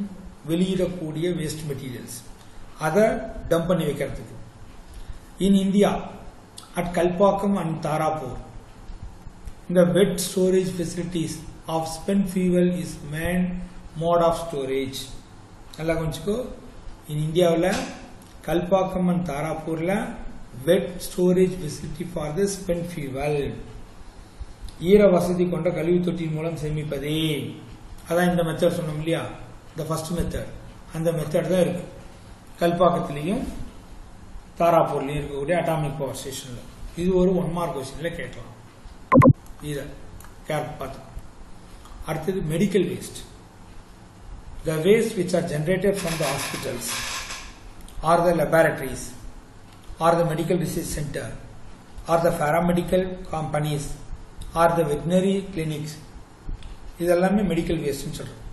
வெளியிடக்கூடிய வேஸ்ட் மெட்டீரியல்ஸ் அதை டம்ப் பண்ணி வைக்கிறதுக்கு. In India at Kalpakkam and Tarapur, the wet storage facilities of spent fuel is main mode of storage. நல்லா கொஞ்சிக்கோ. In India Kalpakkam and Tarapur wet storage facility for the spent fuel. ஈர வசதி கொண்ட கழிவு தொட்டியின் மூலம் சேமிப்பதே. அதான் இந்த மெத்தட் சொன்னோம் இல்லையா, இந்த ஃபர்ஸ்ட் மெத்தட். அந்த மெத்தட் தான் இருக்கு கல்பாக்கத்திலையும் தாராப்பூர்லையும் இருக்கக்கூடிய அட்டாமிக் பவர் ஸ்டேஷன்ல. இது ஒரு 1 மார்க் கொஸ்டின்ல கேட்கலாம். இதை பார்த்து அடுத்தது medical waste. The waste which are generated from the hospitals or the laboratories or the medical research center or the paramedical companies or the veterinary clinics, இதெல்லாமே மெடிக்கல் வேஸ்ட்னு சொல்றோம்.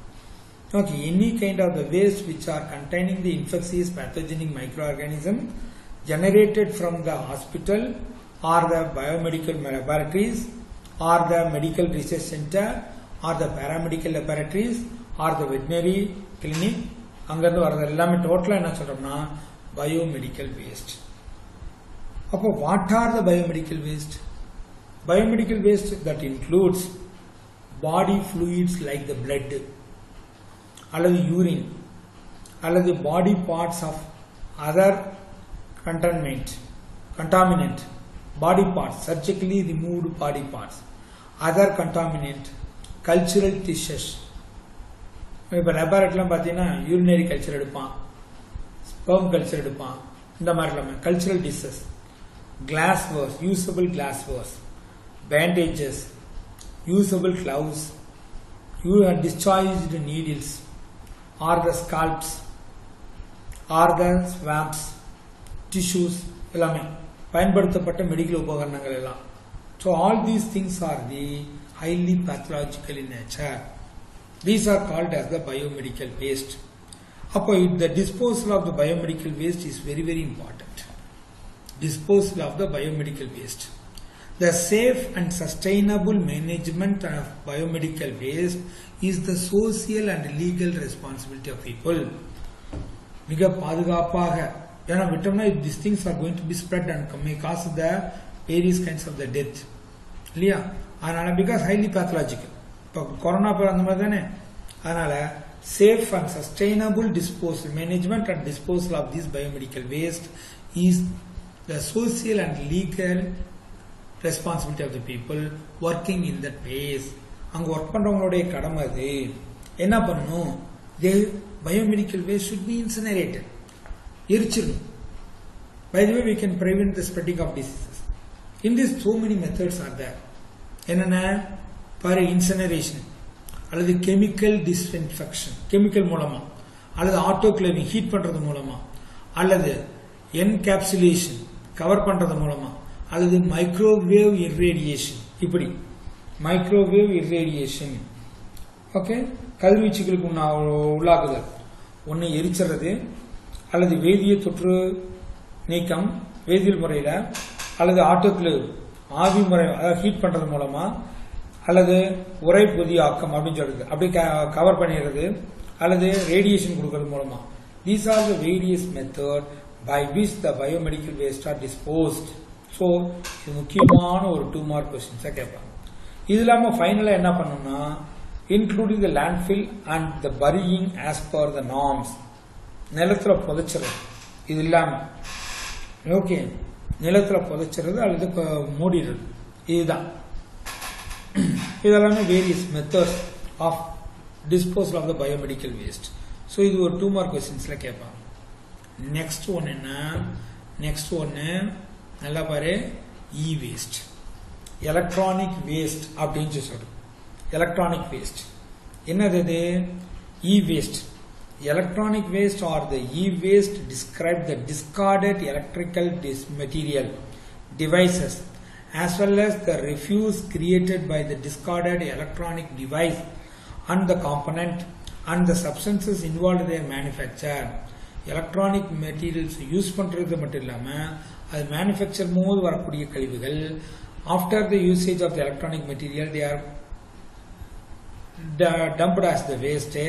Okay, any kind of the waste which are containing the infectious pathogenic microorganism generated from the hospital or the biomedical laboratories or the medical research center or the paramedical laboratories or the veterinary clinic, அங்கிருந்து வரது எல்லாமே டோட்டலா என்ன சொல்றோம்னா biomedical waste. அப்போ what are the biomedical waste? Biomedical waste that includes body fluids like the blood அல்லது urine அல்லது body parts of other contaminant body parts, surgically removed body parts, other contaminant, cultural tissues. இப்போ லெபார்ட்டரிலாம் பார்த்தீங்கன்னா யூரினரி கல்ச்சர் எடுப்பான், ஸ்பெர்ம் கல்ச்சர் எடுப்பான், இந்த மாதிரி எல்லாமே cultural dishes, glass wares, usable glass wares, bandages, usable gloves, discharged needles or the scalps or the swabs, tissues எல்லாமே பயன்படுத்தப்பட்ட மெடிக்கல் உபகரணங்கள் எல்லாம். So all these things are the highly pathological in nature. These are called as the biomedical waste. அப்போ the disposal of the biomedical waste is very very important. Disposal of the biomedical waste. The safe and sustainable management of biomedical waste is the social and legal responsibility of people. மிக பாதுகாப்பாக, ஏன்னா விட்டோம்னா these things are going to be spread and may cause the various kinds of the death இல்லையா. அதனால because highly pathological, இப்போ கொரோனா பேர் அந்த மாதிரி தானே. அதனால safe and sustainable disposal, management and disposal of this biomedical waste is the social and legal responsibility of the people working in that ways. அங்க ஒர்க் பண்றவங்களுடைய கடமை அது. என்ன பண்ணணும்? biomedical waste should be incinerated. எரிச்சிடணும். By the way, we can prevent the spreading of diseases. In this, so many methods are there. என்னென்ன பாரு, இன்சினரேஷன் அல்லது கெமிக்கல் டிஸ்இன்ஃபெக்ஷன், கெமிக்கல் மூலமா, அல்லது ஆட்டோகிளேவிங் ஹீட் பண்றது மூலமா, அல்லது என்கேப்சுலேஷன் கவர் பண்றது மூலமா, அல்லது மைக்ரோவேவ் இர்ரேடியேஷன். இப்படி மைக்ரோவேவ் இர்ரேடியேஷன், ஓகே, கதிர்வீச்சுகளுக்கு உள்ளாக்குதல். ஒன்னு எரிச்சறது, அல்லது வேதியியல் தொற்று நீக்கம் வேதியியல் முறையில, அல்லது ஆட்டோகிளேவ் ஆவி முறை, அதாவது ஹீட் பண்றது மூலமா, அல்லது உரை பொதியாக்கம் அப்படின்னு சொல்றது, அப்படி கவர் பண்ணிடுறது, அல்லது ரேடியேஷன் கொடுக்கிறது மூலமா. These are the various methods by which the biomedical waste are disposed. So இது முக்கியமான ஒரு 2 mark questions கேட்பாங்க. இது இல்லாம ஃபைனலா என்ன பண்ணணும்னா including the landfill and the burying as per the norms. நிலத்துல புதைச்சிறது இது இல்லாம ஓகே, நிலத்துல புதைச்சிறது அல்லது மூடிடுறது இதுதான். இதெல்லாமே various methods of disposal of the biomedical waste. So இது ஒரு 2 மார்க் கொஸ்டின்ஸ்ல கேட்பாங்க. நெக்ஸ்ட் ஒன் என்ன, நெக்ஸ்ட் ஒன்னு நல்லா பாரு, இ வேஸ்ட், எலக்ட்ரானிக் வேஸ்ட் அப்படின்னு சொல்றது. எலக்ட்ரானிக் வேஸ்ட் என்னது? இது இ waste. Electronic waste or the e-waste describe the discarded electrical material devices as well as the refuse created by the discarded electronic device and the component and the substances involved in their manufacture. Electronic materials use பண்றது மட்டும் இல்லாம அது manufacture போது வரக்கூடிய கழிவுகள் after the usage of the electronic material they are dumped as the waste.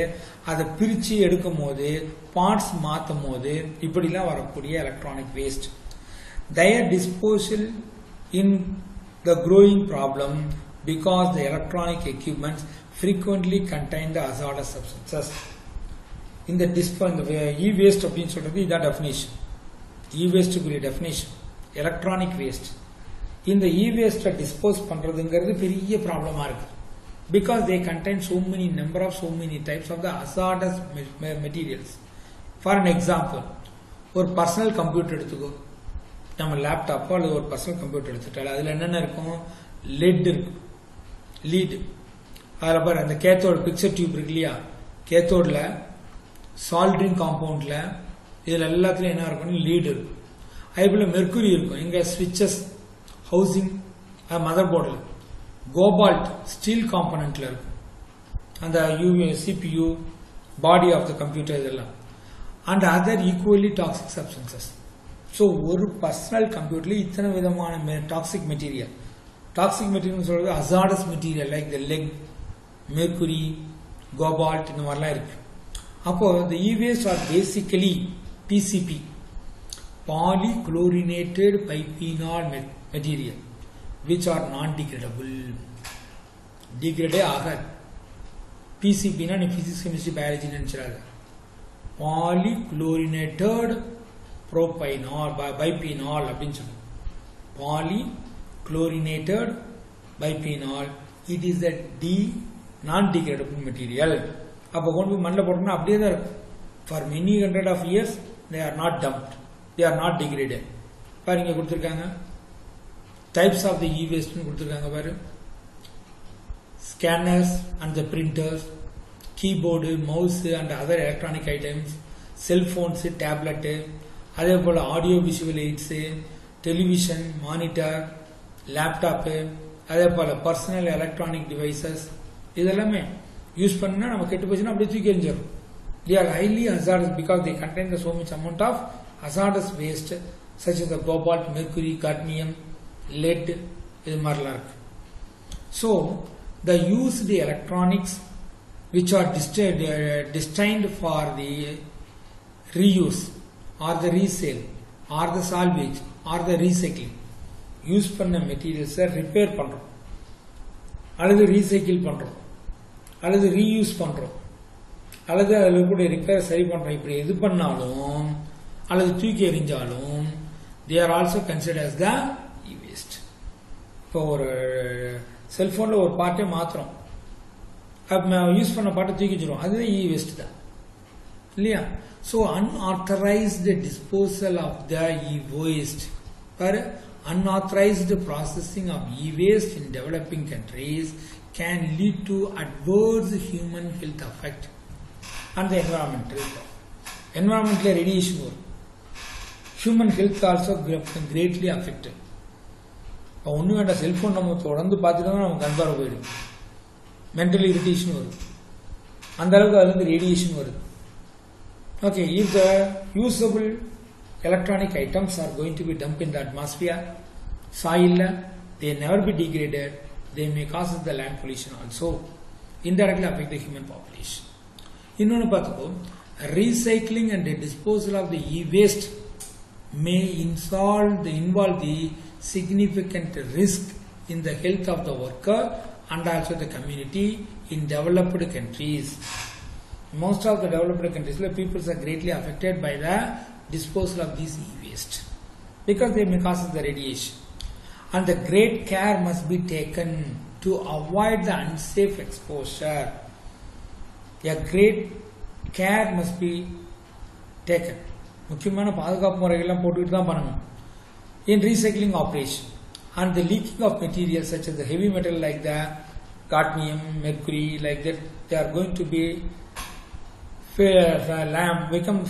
அதை பிரிச்சு எடுக்கும் போது பார்ட்ஸ் மாற்றும் போது இப்படிலாம் வரக்கூடிய electronic waste. their disposal in the growing problem because the electronic equipments frequently contain the hazardous substances. இந்த e-waste அப்படின்னு சொல்றது இதான் டெஃபினிஷன். e-waste குரிய டெஃபினிஷன் எலக்ட்ரானிக் வேஸ்ட். இந்த e-waste டிஸ்போஸ் பண்றதுங்கிறது பெரிய ப்ராப்ளமா இருக்கு. Because they contain so many types of the hazardous materials. For an example, ஒரு பர்சனல் கம்ப்யூட்டர் எடுத்துக்கோ, நம்ம லேப்டாப்போ அல்லது ஒரு பர்சனல் கம்ப்யூட்டர் எடுத்துட்டால் அதில் என்னென்ன இருக்கும்? லெட் இருக்கும், லீடு. அதில் பாரு அந்த கேத்தோடு பிக்சர் டியூப் இருக்கு இல்லையா, கேத்தோடில் சால்ட்ரிங் காம்பவுண்டில் இதில் எல்லாத்துலையும் என்ன இருக்கும்? லீடு இருக்கும். அதேபோல் மெர்க்குரி இருக்கும், இங்கே ஸ்விட்சஸ், ஹவுசிங், மதர் போர்டில். கோபால்ட் ஸ்டீல் காம்பனன்ட்ல இருக்கும், அந்த CPU body of the computer இதெல்லாம். And other equally toxic substances. So ஒரு பர்சனல் கம்ப்யூட்டர்ல இத்தனை விதமான டாக்ஸிக் மெட்டீரியல். டாக்ஸிக் மெட்டீரியல் சொல்றது hazardous material like the lead, mercury, cobalt இந்த மாதிரிலாம் இருக்கு. அப்போ the e-waste are basically PCP, polychlorinated biphenyl material which are non-degradable. Degrade ஆகாது. PCP னா நீ பிசிக்ஸ் கெமிஸ்ட்ரி பயாலஜி நினைச்சிடாத. polychlorinated propionol biphenyl அப்படின்னு சொல்லுவோம். polychlorinated biphenyl, it is a non-degradable material. அப்போ கொண்டு மண்ணில் போட்டோம்னா அப்படியே தான் இருக்கும். for many hundred of years they are not dumped, they are not degraded. பாருங்க கொடுத்துருக்காங்க types of the e-waste கொடுத்துருக்காங்க பாரு. scanners and the printers, keyboard, mouse and other electronic items, cell phones, tablet, அதே போல audio visual aids, television, monitor, laptop, அதே போல personal electronic devices. இதெல்லாமே யூஸ் பண்ணா நம்ம கெட்டு போச்சுன்னா அப்படியே தூக்கி எறிஞ்சிடும். They are highly hazardous because they contain the so much amount of hazardous waste such as the cobalt, mercury, cadmium, lead, இது மாதிரிலாம் இருக்கு. So the used electronics which are destined for the reuse or the resale or the salvage or the recycling, use பண்ண மெட்டீரியல்ஸை ரிப்பேர் பண்றோம் அல்லது ரீசைக்கிள் பண்றோம் அல்லது ரீயூஸ் பண்றோம் அல்லது அதில் கூட ரிப்பேர் சரி பண்றோம். இப்படி எது பண்ணாலும் அல்லது தூக்கி எறிஞ்சாலும் they are also considered as the e-waste. இப்போ ஒரு செல்போன்ல ஒரு பார்ட்டை மாத்திரம் யூஸ் பண்ண பார்ட்டை தூக்கி வச்சிரும், அதுதான் e-waste தான் இல்லையா? So unauthorized disposal of the e-waste, unauthorized processing of e-waste in developing countries can lead to adverse human health effect and the environmental. Environmental radiation வரும், human health also greatly affected. ஒன்று வேண்டாம், செல்போன் நம்ம தொடர்ந்து பார்த்துட்டு நம்ம கண்பார போயிடும், மென்டல் இரிட்டேஷன் வரும், அந்த அளவுக்கு அதுல இருந்து ரேடியேஷன் வருது. Okay, if the usable electronic items are going to be dumped in the atmosphere, soil, they never be degraded, they may cause the land pollution also, indirectly affect the human population. இன்னொன்று பார்த்துக்கோ, recycling and the disposal of the e-waste may involve the significant risk in the health of the worker and also the community in developed countries. Most of the developed countries, people are greatly affected by the disposal of these e-waste because they may cause the radiation. And the great care must be taken to avoid the unsafe exposure. A great care must be taken. முக்கியமான பாதுகாப்பு முறைகள்லாம் போட்டுக்கிட்டு தான் பண்ணணும். In recycling operation and the leaking of materials such as the heavy metal like the cadmium, mercury, like that, they are going to be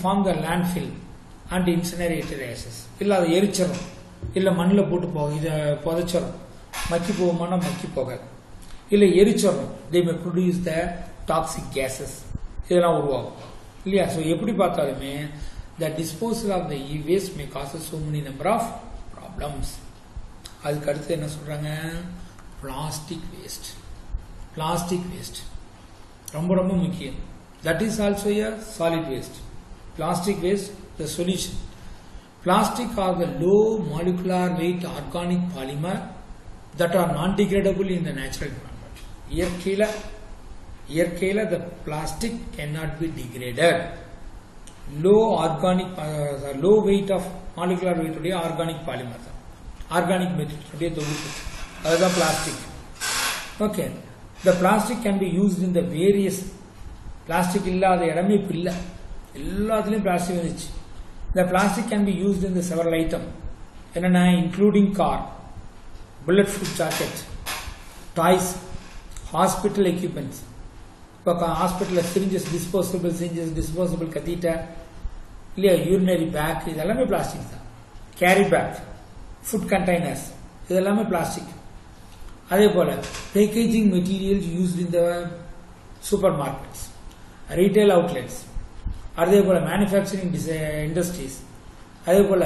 form the landfill and incinerated ashes. இல்ல அதை எரிச்சிடும், இல்ல மண்ணில் போட்டு இதை புதைச்சிடும், மக்கி போகுமானா மக்கி போகாது, இல்ல எரிச்சிடும், they may produce the toxic gases, இதெல்லாம் உருவாகும் இல்லையா. ஸோ எப்படி பார்த்தாலுமே the disposal of the e-waste may cause so many number of problems. அதுக்கு அடுத்து என்ன சொல்றாங்க, பிளாஸ்டிக் வேஸ்ட். பிளாஸ்டிக் வேஸ்ட் ரொம்ப ரொம்ப முக்கியம். That is also a solid waste. Plastic waste, the solution. Plastic are the low molecular weight organic polymer that are non-degradable in the natural environment. இயற்கையில the plastic cannot be degraded. Low weight of molecular weight உடைய organic polymer தான், organic material உடைய தொகுப்பு, அதுதான் plastic. Okay, the plastic can be used in the various, plastic இல்லாத இடமே இப்ப இல்ல, எல்லாத்துலயும் plastic வந்துச்சு. The plastic can be used in the several items, என்னன்னா including car, bulletproof jacket, toys, hospital equipments. இப்போ ஹாஸ்பிட்டல்ல syringes, disposable syringes, disposable catheter, இல்லையா, urinary bag, இதெல்லாமே பிளாஸ்டிக் தான். கேரி பேக், ஃபுட் கண்டெய்னர்ஸ், இதெல்லாமே பிளாஸ்டிக். அதே போல packaging materials used in the super markets, retail outlets, அதே போல மேனுஃபேக்சரிங் இண்டஸ்ட்ரீஸ், அதே போல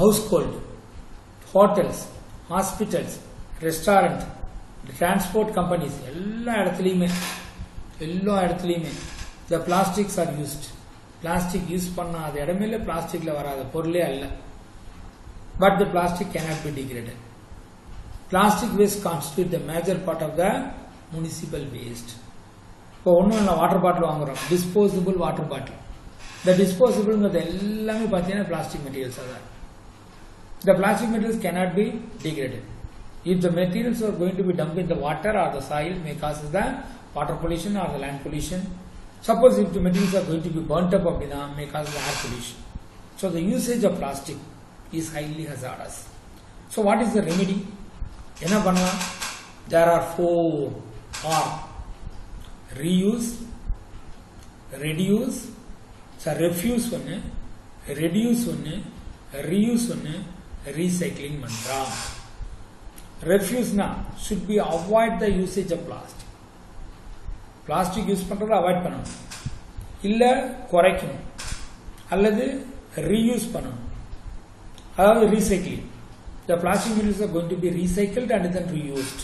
house hold, hotels, hospitals, restaurant, transport companies, எல்லா இடத்துலையுமே the plastics are used. Plastic use பண்ணாத இடமே இல்லை, பிளாஸ்டிக்ல வராத பொருளே அல்ல. But the plastic cannot be degraded. Plastic waste constitute the major part of the municipal waste. இப்போ ஒன்றும் இல்லை, வாட்டர் பாட்டில் வாங்குறோம், டிஸ்போசபிள் வாட்டர் பாட்டில். இந்த டிஸ்போசபிள்ங்கிறது எல்லாமே பார்த்தீங்கன்னா பிளாஸ்டிக் மெட்டீரியல்ஸ் தான். The plastic materials cannot be degraded. If the materials are going to be dumped in the water or the soil, may cause the water pollution or the land pollution. Suppose if the materials are going to be burnt up, may cause the air pollution. So the usage of plastic is highly hazardous. So what is the remedy? Enna pannalam? There are 4 R: reuse, reduce, refuse one, reduce one, reuse one, recycling mantra. Refuse na should be avoid the usage of plastic. Plastic use பண்றத அவாய்ட் பண்ணணும், இல்ல குறைக்கணும், அல்லது reuse பண்ணணும், அதாவது recycling. The plastic materials are going to be recycled and then reused.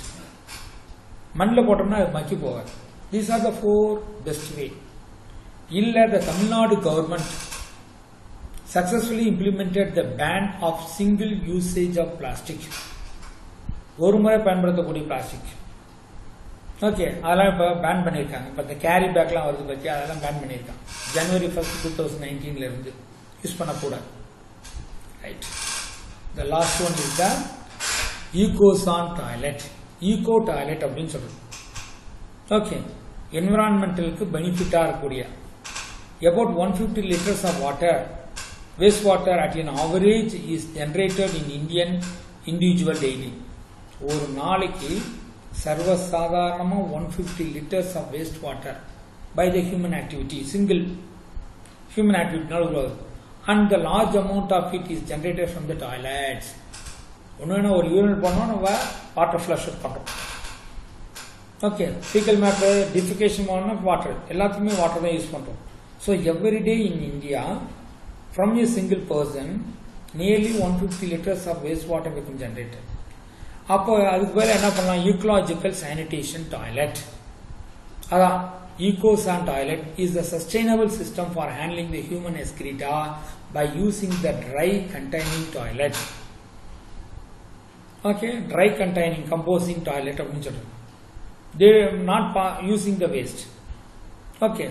மண்ணில் போட்டோம்னா அது மக்கி போகாது. These are the 4 best way. இல்ல the Tamil Nadu government successfully implemented the ban of single usage of plastic. ஒரு முறை பயன்படுத்தக்கூடிய பிளாஸ்டிக். ஓகே, அதெல்லாம் இப்போ பேன் பண்ணியிருக்காங்க. இப்போ இந்த கேரி பேக்லாம் வருது பற்றி, அதெல்லாம் பேன் பண்ணியிருக்காங்க. January 1, 2019 இருந்து யூஸ் பண்ணக்கூடாது. Right. The last one is the ecosan toilet. Eco toilet அப்படின்னு சொல்றது. ஓகே, என்விரான்மெண்டலுக்கு பெனிஃபிட்டாக இருக்கக்கூடிய about 150 liters of water, waste water at an average is generated in Indian individual daily. ஒரு நாளைக்கு சர்வசாதாரணமாக 150 liters of waste water by the human activity, single human activity, and the large amount of it is generated from the toilets. ஒன்று ஒரு யூனிட் பண்ணோம், நம்ம வாட்டர் ஃப்ளஷ் பண்ணுறோம். ஓகே, ஃபீக்கல் மேட்டர், டிஃபிகேஷன் பண்ணோம், வாட்டர், எல்லாத்துக்குமே வாட்டர் தான் யூஸ் பண்ணுறோம். So every day in India from A single person nearly 150 liters of waste water become generated. அப்போ அதுக்கு பேர் என்ன பண்ணலாம், ஈக்கலாஜிக்கல் சானிடேஷன் டாய்லெட். அதான் Ecosan toilet is a sustainable system for handling the human excreta by using the dry containing toilet. Okay, dry containing composing toilet. They are not using the waste. Okay,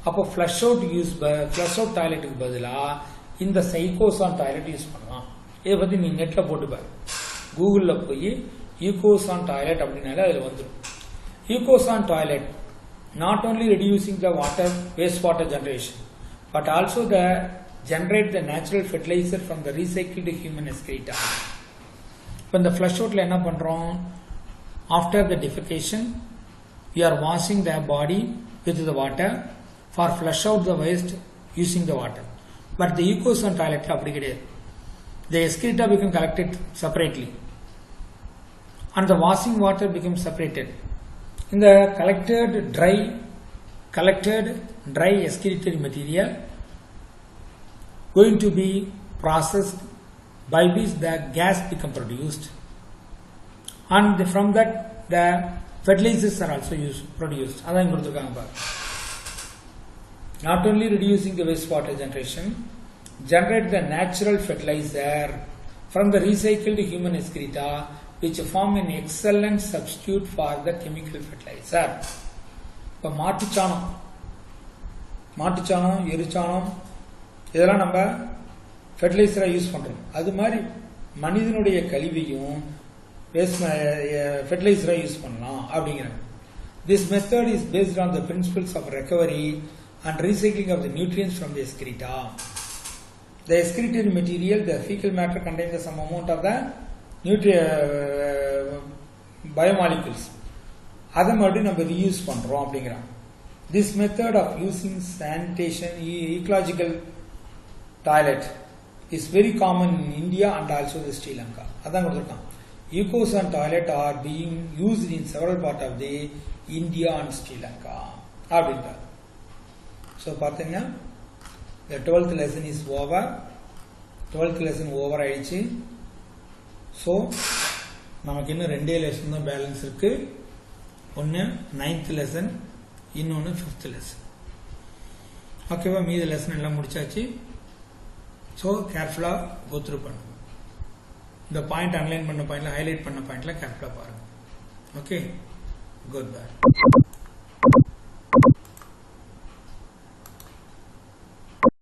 அப்போ flush out டாய்லெட்டுக்கு பதிலாக இந்த ஈகோசான் டாய்லெட் யூஸ் பண்ணலாம். இதை பற்றி நீ நெட்டில் போட்டுப்பார், கூகுளில் போய் ஈகோசான் டாய்லெட் அப்படின்னாலே அதில் வந்துடும். ஈகோசான் toilet not only reducing the wastewater generation, but also generate the natural fertilizer from the recycled human excreta. இப்போ இந்த flush outல என்ன பண்றோம்? After the defecation, we are washing the body with the water for flush out the waste using the water. But the Ecosan toilet அப்படி கிடையாது. The excreta become collected separately and the washing water becomes separated. In the collected dry excretory material going to be processed, by which the gas become produced, and from that the fertilizers are also produced. அதான் கொடுத்திருக்காங்க பாரு. Not only reducing the wastewater generation, generate the natural fertilizer from the recycled human excreta, which form an excellent substitute for the chemical fertilizer. இப்போ மாட்டுச்சாணம் எருச்சாணம் இதெல்லாம் நம்ம ஃபெர்டிலைசராக யூஸ் பண்ணுறோம். அது மாதிரி மனிதனுடைய கழிவையும் ஃபெர்டிலைசராக யூஸ் பண்ணலாம் அப்படிங்கிறாங்க. This method is based on the principles of recovery and recycling of the nutrients from the excreta. The excretory material, the fecal matter contains some amount of the biomolecules. அதை மறுபடியும் நம்ம ரீயூஸ் பண்ணுறோம் அப்படிங்கிறாங்க. This method of using sanitation, ecological toilet is very common in India and also the Sri Lanka. அதான் கொடுத்துருக்காங்க. Ecosan toilet are being used in several parts of the India and Sri Lanka அப்படின்றாங்க. ஸோ பார்த்தீங்கன்னா the 12th lesson is over. 12th lesson over ஆயிடுச்சு. ஸோ நமக்கு இன்னும் 2 லெசன் தான் பேலன்ஸ் இருக்கு. ஒன்று 9th லெசன், இன்னொன்று 5th லெசன். ஓகேவா? மீதி லெசன் எல்லாம் முடிச்சாச்சு. ஸோ கேர்ஃபுல்லாக கோத்ரூ பண்ணுங்க. இந்த பாயிண்ட் அன்லைன் பண்ண பாயிண்ட்ல, ஹைலைட் பண்ண பாயிண்ட்ல கேர்ஃபுல்லாக பாருங்க. Okay, good bye.